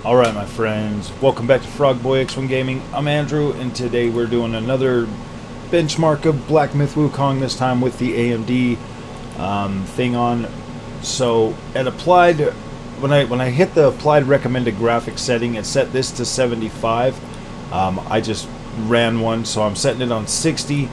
Alright my friends, welcome back to Frogboy X1 Gaming. I'm Andrew, and today we're doing another benchmark of Black Myth Wukong, this time with the AMD thing on. So at applied, when I hit the applied recommended graphics setting, it set this to 75. I just ran one, so I'm setting it on 60.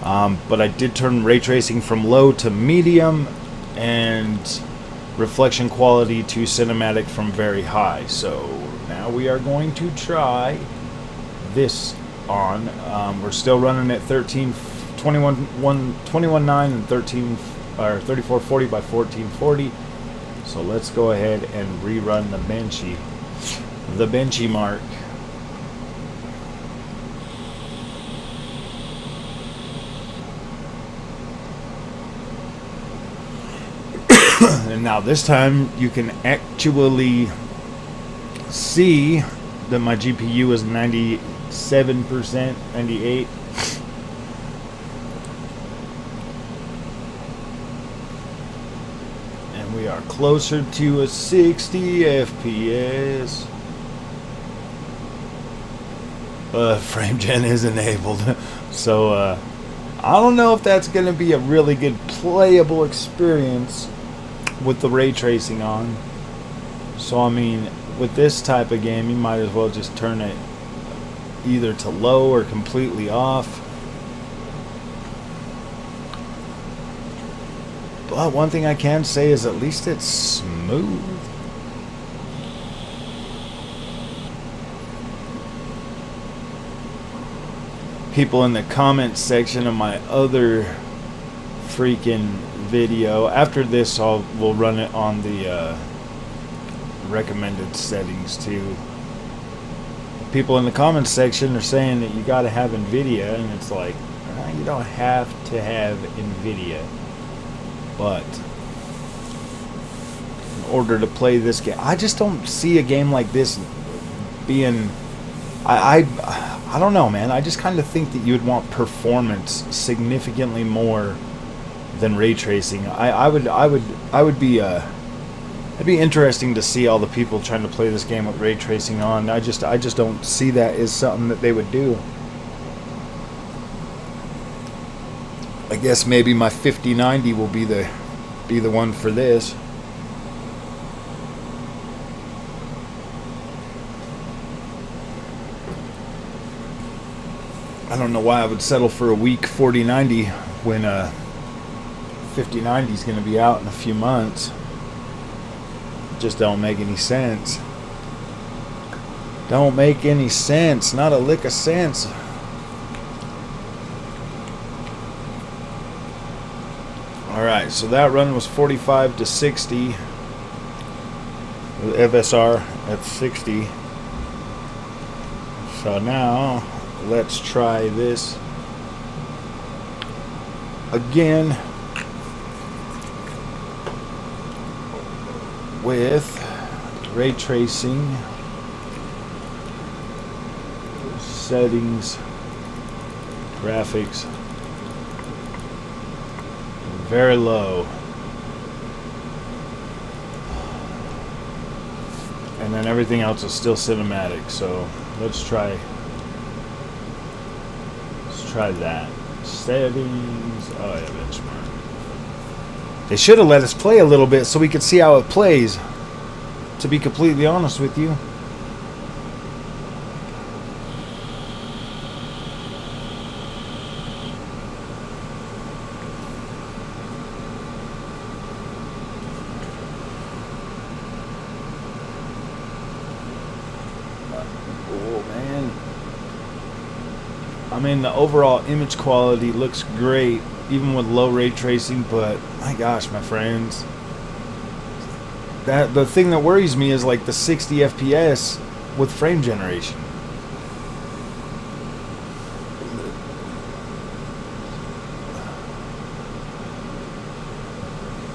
But I did turn ray tracing from low to medium, and reflection quality to cinematic from very high. So now we are going to try this on. We're still running at 21.9 and 3440 by 1440. So let's go ahead and rerun the benchmark. And now this time you can actually see that my GPU is 97%, 98%. And we are closer to a 60 FPS. Frame gen is enabled. So I don't know if that's going to be a really good playable experience with the ray tracing on. So I mean, with this type of game, you might as well just turn it either to low or completely off. But one thing I can say is at least it's smooth. People in the comments section of my other freaking video, after this we'll run it on the recommended settings too. People in the comments section are saying that you gotta have NVIDIA, and it's like, you don't have to have NVIDIA, but in order to play this game, I just don't see a game like this being, I don't know, man. I just kind of think that you would want performance significantly more than ray tracing. It'd be interesting to see all the people trying to play this game with ray tracing on. I just don't see that as something that they would do. I guess maybe my 5090 will be the one for this. I don't know why I would settle for a weak 4090 when 5090 is going to be out in a few months. Just don't make any sense. Don't make any sense. Not a lick of sense. Alright, so that run was 45 to 60. With FSR at 60. So now let's try this again with ray tracing settings, graphics very low, and then everything else is still cinematic. So let's try that. Settings. Oh yeah, benchmark. They should have let us play a little bit so we could see how it plays, to be completely honest with you. Oh man. I mean, the overall image quality looks great even with low ray tracing, but my gosh, my friends, the thing that worries me is like the 60 FPS with frame generation.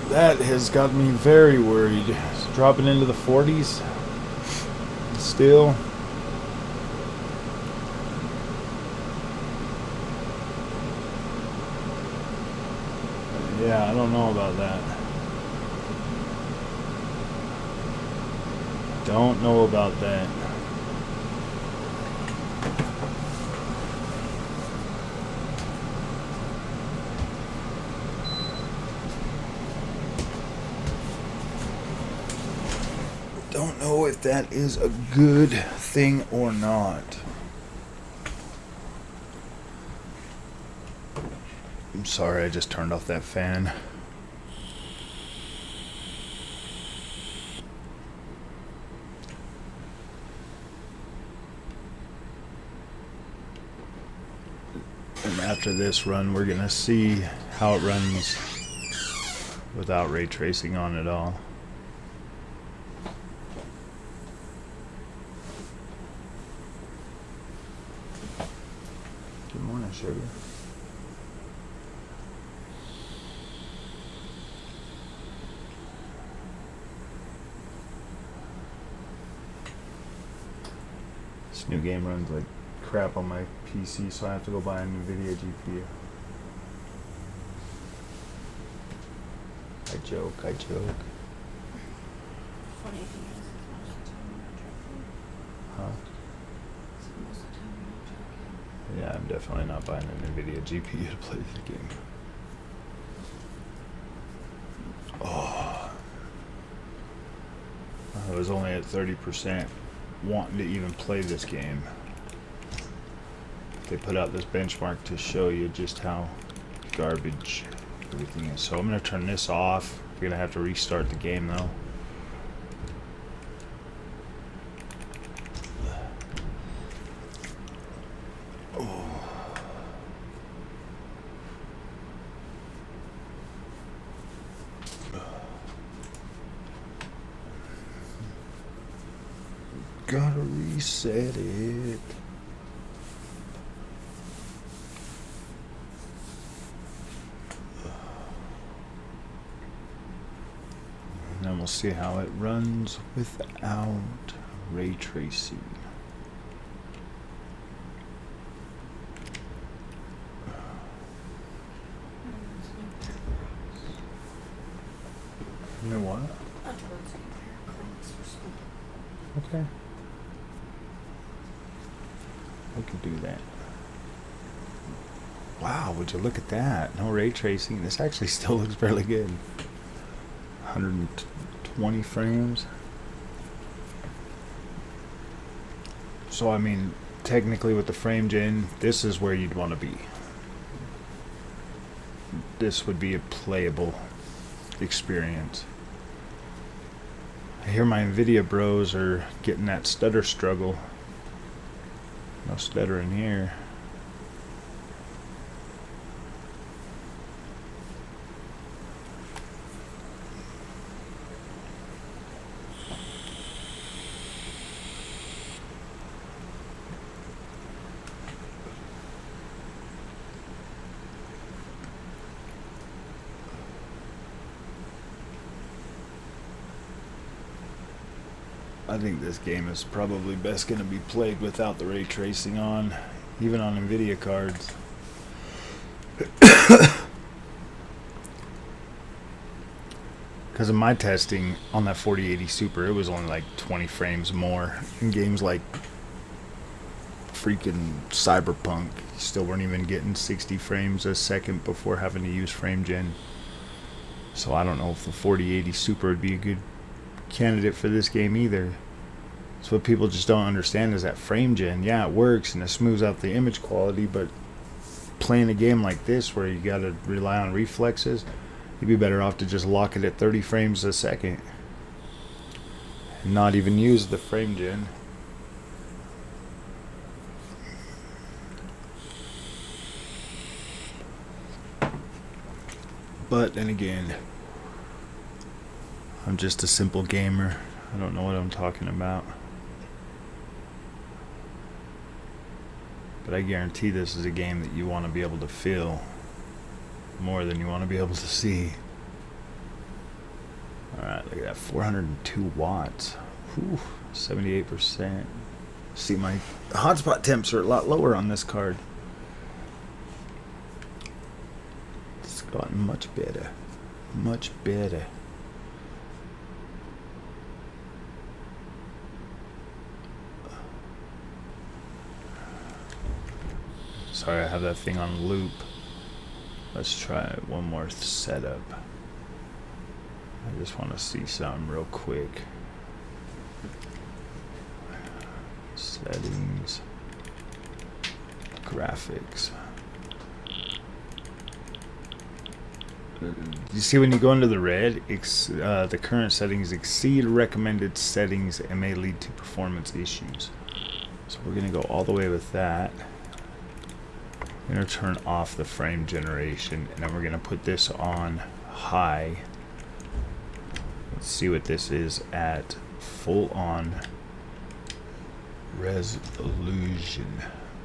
That has got me very worried. It's dropping into the 40s still. Yeah, I don't know about that. Don't know about that. Don't know if that is a good thing or not. I'm sorry, I just turned off that fan. And after this run, we're gonna see how it runs without ray tracing on at all. Good morning, sugar. This new game runs like crap on my PC, so I have to go buy a NVIDIA GPU. I joke. Funny thing is, most of the time we're not joking. Huh? So most of the time we're not joking. Yeah, I'm definitely not buying an NVIDIA GPU to play this game. Oh. I was only at 30% wanting to even play this game. They put out this benchmark to show you just how garbage everything is. So I'm going to turn this off. We're going to have to restart the game though. Gotta reset it. And then we'll see how it runs without ray tracing. You know what? Okay. We can do that. Wow, would you look at that? No ray tracing. This actually still looks fairly good. 120 frames. So, I mean, technically with the frame gen, this is where you'd want to be. This would be a playable experience. I hear my NVIDIA bros are getting that stutter struggle. No stutter in here. I think this game is probably best going to be played without the ray tracing on, even on NVIDIA cards. Because of my testing on that 4080 Super, it was only like 20 frames more. In games like freaking Cyberpunk, you still weren't even getting 60 frames a second before having to use frame gen. So I don't know if the 4080 Super would be a good candidate for this game either. So what people just don't understand is that frame gen, yeah, it works and it smooths out the image quality, but playing a game like this where you gotta rely on reflexes, you'd be better off to just lock it at 30 frames a second and not even use the frame gen. But then again, I'm just a simple gamer. I don't know what I'm talking about. But I guarantee this is a game that you want to be able to feel more than you want to be able to see. Alright, look at that. 402 watts. Whew, 78%. See, my hotspot temps are a lot lower on this card. It's gotten much better. Much better. Sorry, I have that thing on loop. Let's try one more setup. I just want to see something real quick. Settings, graphics. You see when you go into the red, the current settings exceed recommended settings and may lead to performance issues. So we're going to go all the way with that. We're going to turn off the frame generation, and then we're going to put this on high. Let's see what this is at full on resolution.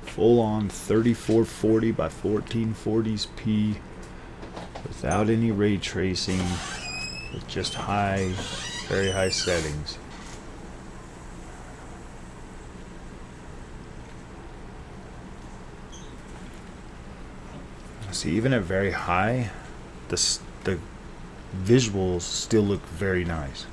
Full on 3440 by 1440p without any ray tracing, with just high, very high settings. See, even at very high, the visuals still look very nice.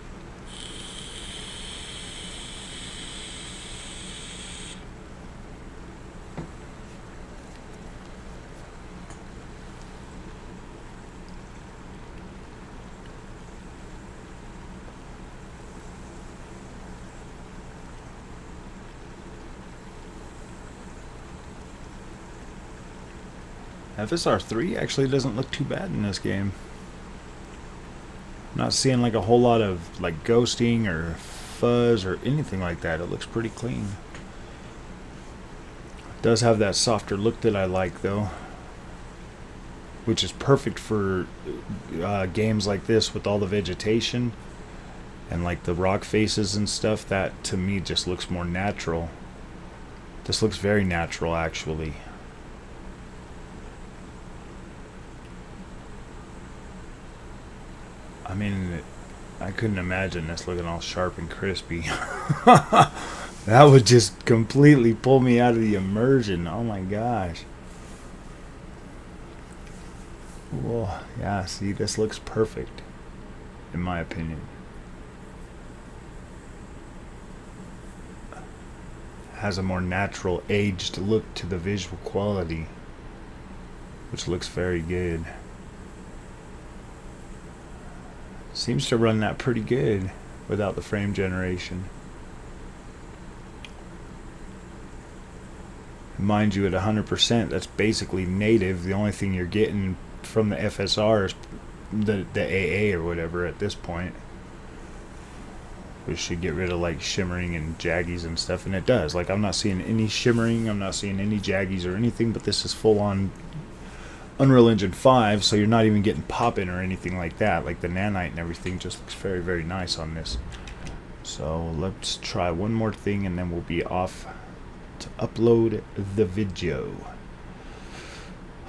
FSR3 actually doesn't look too bad in this game. I'm not seeing like a whole lot of like ghosting or fuzz or anything like that. It looks pretty clean. It does have that softer look that I like though, which is perfect for games like this with all the vegetation and like the rock faces and stuff. That to me just looks more natural. This looks very natural actually. I mean, I couldn't imagine this looking all sharp and crispy. That would just completely pull me out of the immersion. Oh my gosh. Well, yeah, see, this looks perfect, in my opinion. Has a more natural, aged look to the visual quality, which looks very good. Seems to run that pretty good without the frame generation. Mind you, at 100%, that's basically native. The only thing you're getting from the FSR is the AA or whatever at this point. We should get rid of like shimmering and jaggies and stuff, and it does. Like, I'm not seeing any shimmering, I'm not seeing any jaggies or anything, but this is full on Unreal Engine 5, so you're not even getting pop-in or anything like that. Like the nanite and everything just looks very, very nice on this. So let's try one more thing and then we'll be off to upload the video.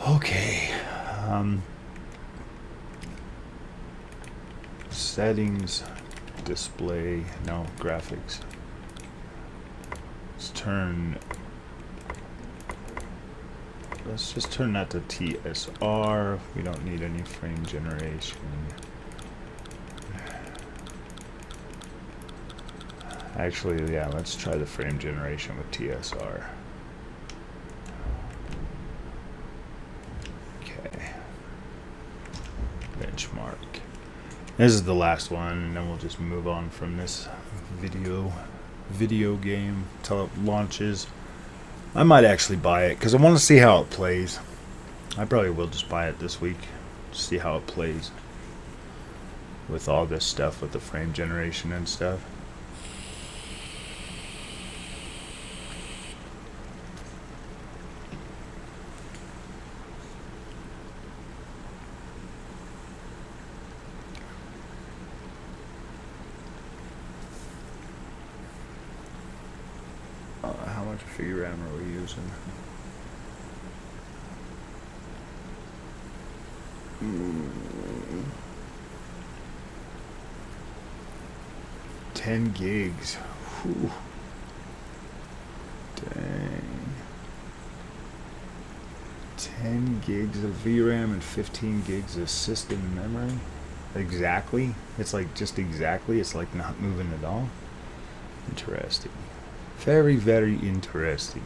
Okay. Settings, display, no, graphics. Let's just turn that to TSR. We don't need any frame generation. Actually, yeah, let's try the frame generation with TSR. Okay. Benchmark. This is the last one, and then we'll just move on from this video game until it launches. I might actually buy it because I want to see how it plays. I probably will just buy it this week, see how it plays with all this stuff with the frame generation and stuff. How much figure RAM are we using? 10 gigs. Whew. Dang. 10 gigs of VRAM and 15 gigs of system memory. Exactly. It's like just exactly. It's like not moving at all. Interesting. Very, very interesting.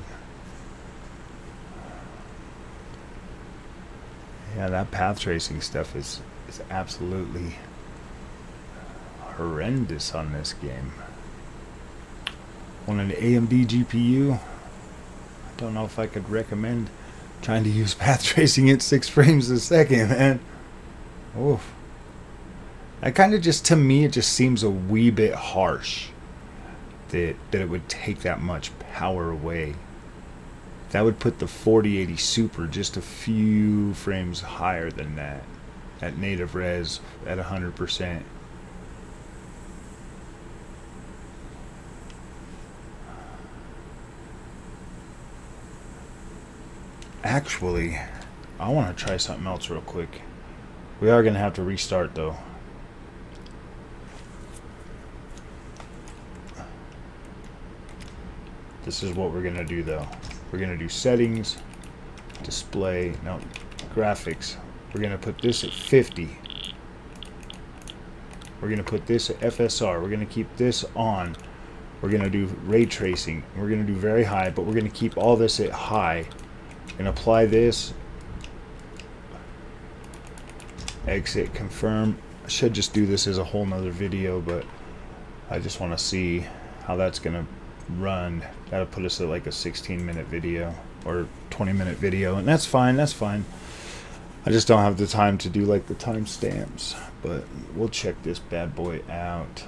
Yeah, that path tracing stuff is absolutely horrendous on this game. On an AMD GPU, I don't know if I could recommend trying to use path tracing at 6 frames a second, man. Oof. That kind of just, to me, it just seems a wee bit harsh that it would take that much power away. That would put the 4080 Super just a few frames higher than that at native res at 100%. Actually, I want to try something else real quick. We are going to have to restart though. This is what we're going to do though. We're going to do settings, display, no, graphics. We're going to put this at 50. We're going to put this at FSR. We're going to keep this on. We're going to do ray tracing. We're going to do very high, but we're going to keep all this at high and apply this. Exit, confirm. I should just do this as a whole nother video, but I just want to see how that's going to run. That'll put us at like a 16-minute video or 20-minute video, and that's fine. That's fine. I just don't have the time to do like the timestamps, but we'll check this bad boy out.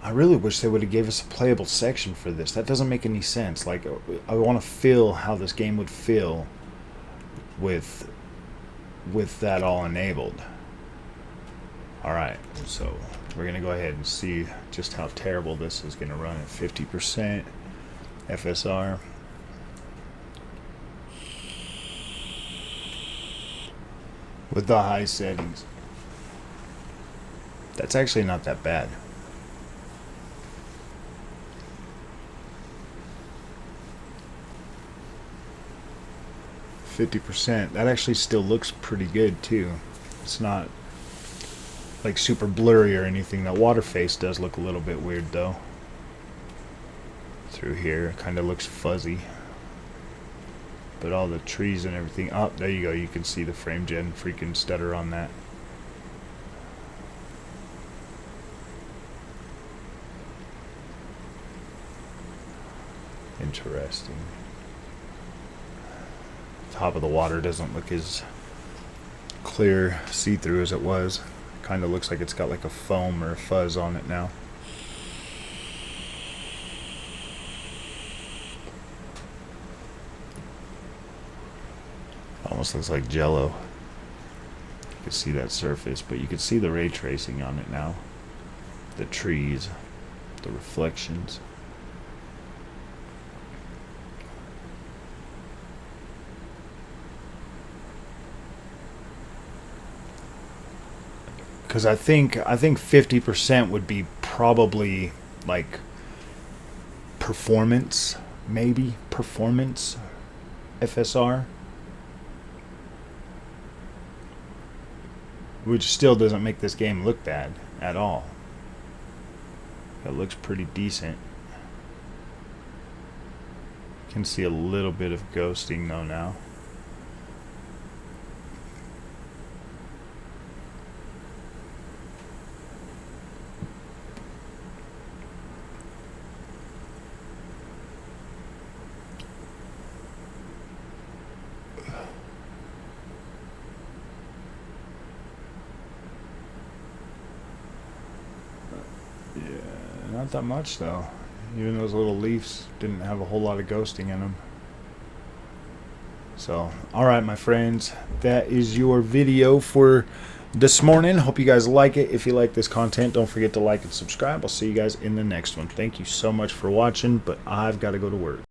I really wish they would have gave us a playable section for this. That doesn't make any sense. Like, I want to feel how this game would feel with that all enabled. Alright, so we're going to go ahead and see just how terrible this is going to run at 50% FSR. With the high settings. That's actually not that bad. %. That actually still looks pretty good too. It's not like super blurry or anything. That water face does look a little bit weird though. Through here, it kind of looks fuzzy. But all the trees and everything. Oh, there you go. You can see the frame gen freaking stutter on that. Interesting. Top of the water doesn't look as clear, see-through as it was. Kind of looks like it's got like a foam or a fuzz on it now. Almost looks like jello. You can see that surface, but you can see the ray tracing on it now. The trees, the reflections. Because I think 50% would be probably like performance, maybe performance FSR, which still doesn't make this game look bad at all. It looks pretty decent. You can see a little bit of ghosting though now. Not that much though. Even those little leaves didn't have a whole lot of ghosting in them. So, alright my friends, that is your video for this morning. Hope you guys like it. If you like this content, don't forget to like and subscribe. I'll see you guys in the next one. Thank you so much for watching, but I've got to go to work.